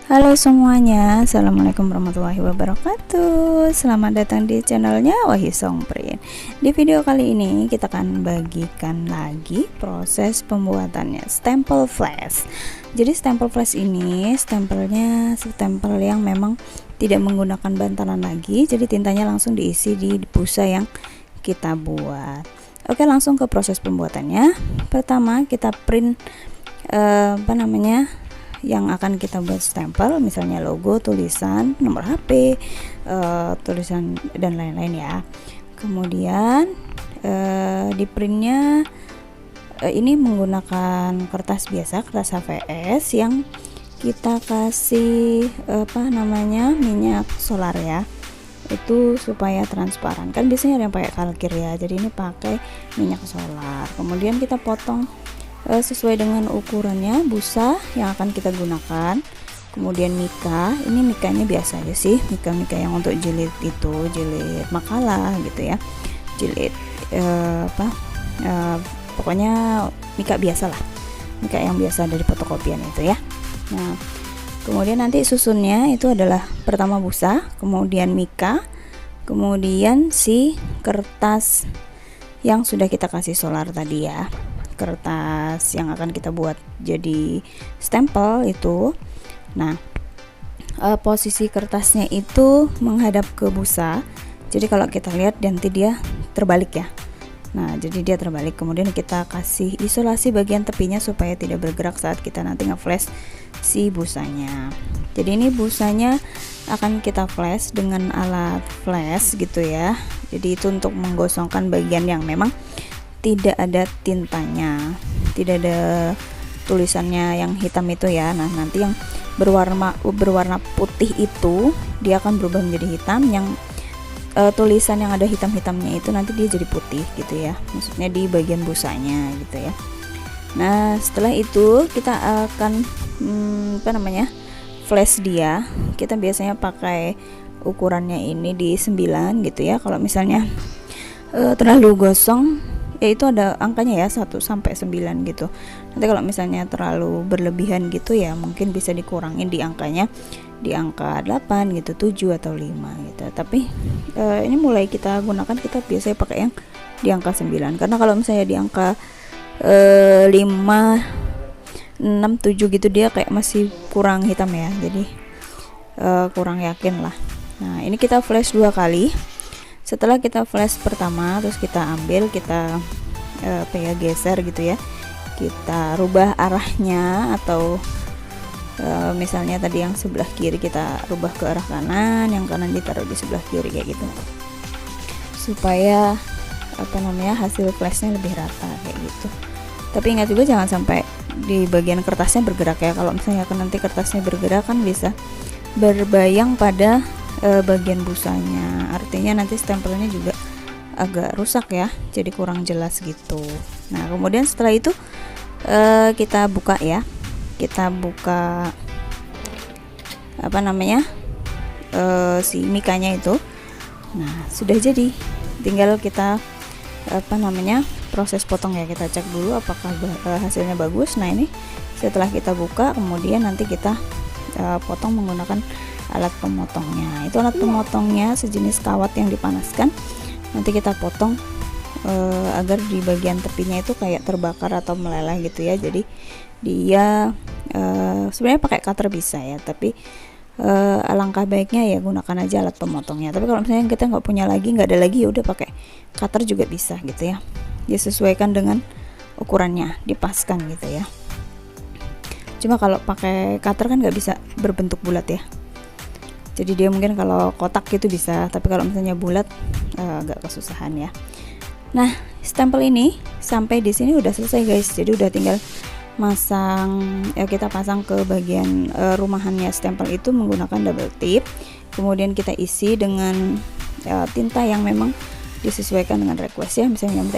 Halo semuanya, assalamualaikum warahmatullahi wabarakatuh. Selamat datang di channelnya Wahyu Songprint. Di video kali ini kita akan bagikan lagi proses pembuatannya stempel flash. Jadi stempel flash ini stempelnya stempel yang memang tidak menggunakan bantalan lagi, jadi tintanya langsung diisi di busa yang kita buat. Oke, langsung ke proses pembuatannya. Pertama kita print yang akan kita buat stempel, misalnya logo, tulisan, nomor HP, tulisan dan lain-lain ya. Kemudian di printnya ini menggunakan kertas biasa, kertas HVS yang kita kasih minyak solar ya, itu supaya transparan. Kan biasanya ada yang pakai kalkir ya, jadi ini pakai minyak solar. Kemudian kita potong sesuai dengan ukurannya busa yang akan kita gunakan. Kemudian mika, ini mikanya biasa aja sih, mika yang untuk jilid itu, jilid makalah gitu ya, jilid pokoknya mika biasa lah, mika yang biasa dari fotokopian itu ya. Nah kemudian nanti susunnya itu adalah pertama busa, kemudian mika, kemudian si kertas yang sudah kita kasih solar tadi ya, kertas yang akan kita buat jadi stempel itu. Nah posisi kertasnya itu menghadap ke busa, jadi kalau kita lihat nanti dia terbalik ya. Nah jadi dia terbalik, kemudian kita kasih isolasi bagian tepinya supaya tidak bergerak saat kita nanti nge-flash si busanya. Jadi ini busanya akan kita flash dengan alat flash gitu ya, jadi itu untuk menggosongkan bagian yang memang tidak ada tintanya, tidak ada tulisannya yang hitam itu ya. Nah nanti yang berwarna putih itu dia akan berubah menjadi hitam, yang tulisan yang ada hitam-hitamnya itu nanti dia jadi putih gitu ya, maksudnya di bagian busanya gitu ya. Nah setelah itu kita akan flash dia. Kita biasanya pakai ukurannya ini di 9 gitu ya. Kalau misalnya terlalu gosong ya itu ada angkanya ya, 1 sampai 9 gitu. Nanti kalau misalnya terlalu berlebihan gitu ya mungkin bisa dikurangin di angkanya, di angka 8 gitu, 7 atau 5 gitu. Tapi ini mulai kita gunakan, kita biasanya pakai yang di angka 9, karena kalau misalnya di angka 5, 6, 7 gitu dia kayak masih kurang hitam ya, jadi kurang yakin lah. Nah ini kita flash 2 kali. Setelah kita flash pertama, terus kita ambil, kita geser gitu ya, kita rubah arahnya, atau misalnya tadi yang sebelah kiri kita rubah ke arah kanan, yang kanan ditaruh di sebelah kiri kayak gitu, supaya hasil flashnya lebih rata kayak gitu. Tapi ingat juga jangan sampai di bagian kertasnya bergerak ya. Kalau misalnya nanti kertasnya bergerak kan bisa berbayang pada bagian busanya, artinya nanti stempelnya juga agak rusak ya, jadi kurang jelas gitu. Nah kemudian setelah itu kita buka ya, kita buka si mikanya itu. Nah sudah jadi, tinggal kita proses potong ya, kita cek dulu apakah hasilnya bagus. Nah ini setelah kita buka, kemudian nanti kita potong menggunakan alat pemotongnya. Itu alat pemotongnya sejenis kawat yang dipanaskan. Nanti kita potong agar di bagian tepinya itu kayak terbakar atau meleleh gitu ya. Jadi dia sebenarnya pakai cutter bisa ya, tapi alangkah baiknya ya gunakan aja alat pemotongnya. Tapi kalau misalnya kita nggak punya lagi, nggak ada lagi, ya udah pakai cutter juga bisa gitu ya. Disesuaikan dengan ukurannya, dipaskan gitu ya. Cuma kalau pakai cutter kan nggak bisa berbentuk bulat ya, jadi dia mungkin kalau kotak gitu bisa, tapi kalau misalnya bulat agak kesusahan ya. Nah stempel ini sampai di sini udah selesai guys, jadi udah tinggal masang ya, kita pasang ke bagian rumahannya stempel itu menggunakan double tip. Kemudian kita isi dengan tinta yang memang disesuaikan dengan request ya, misalnya minta